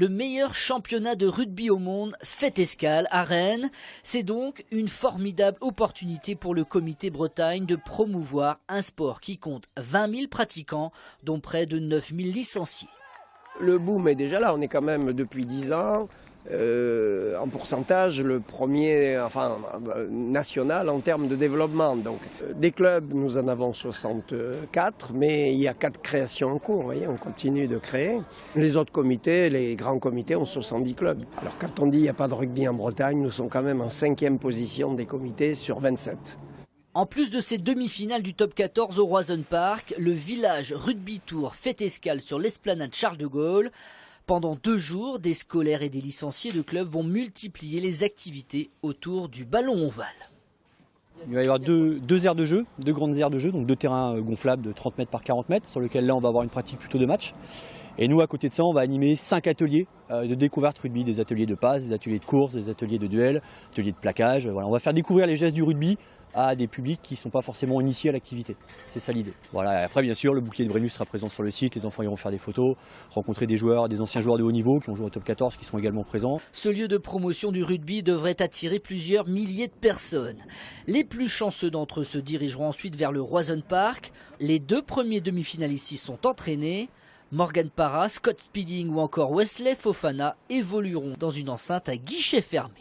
Le meilleur championnat de rugby au monde fait escale à Rennes. C'est donc une formidable opportunité pour le comité Bretagne de promouvoir un sport qui compte 20 000 pratiquants, dont près de 9 000 licenciés. Le boom est déjà là, on est quand même depuis 10 ans en pourcentage le premier national en termes de développement. Donc, des clubs, nous en avons 64, mais il y a 4 créations en cours, vous voyez, on continue de créer. Les autres comités, les grands comités ont 70 clubs. Alors quand on dit qu'il n'y a pas de rugby en Bretagne, nous sommes quand même en 5e position des comités sur 27. En plus de ces demi-finales du top 14 au Roison Park, le village Rugby Tour fait escale sur l'esplanade Charles de Gaulle. Pendant 2 jours, des scolaires et des licenciés de clubs vont multiplier les activités autour du ballon ovale. Il va y avoir deux aires de jeu, 2 grandes aires de jeu, donc 2 terrains gonflables de 30 mètres par 40 mètres, sur lesquels là on va avoir une pratique plutôt de match. Et nous, à côté de ça, on va animer 5 ateliers de découverte rugby, des ateliers de passe, des ateliers de course, des ateliers de duel, ateliers de plaquage. Voilà, on va faire découvrir les gestes du rugby à des publics qui ne sont pas forcément initiés à l'activité. C'est ça l'idée. Voilà. Et après, bien sûr, le bouclier de Brennus sera présent sur le site, les enfants iront faire des photos, rencontrer des joueurs, des anciens joueurs de haut niveau qui ont joué au top 14 qui sont également présents. Ce lieu de promotion du rugby devrait attirer plusieurs milliers de personnes. Les plus chanceux d'entre eux se dirigeront ensuite vers le Roison Park. Les 2 premiers demi-finalistes y sont entraînés. Morgan Parra, Scott Speeding ou encore Wesley Fofana évolueront dans une enceinte à guichet fermé.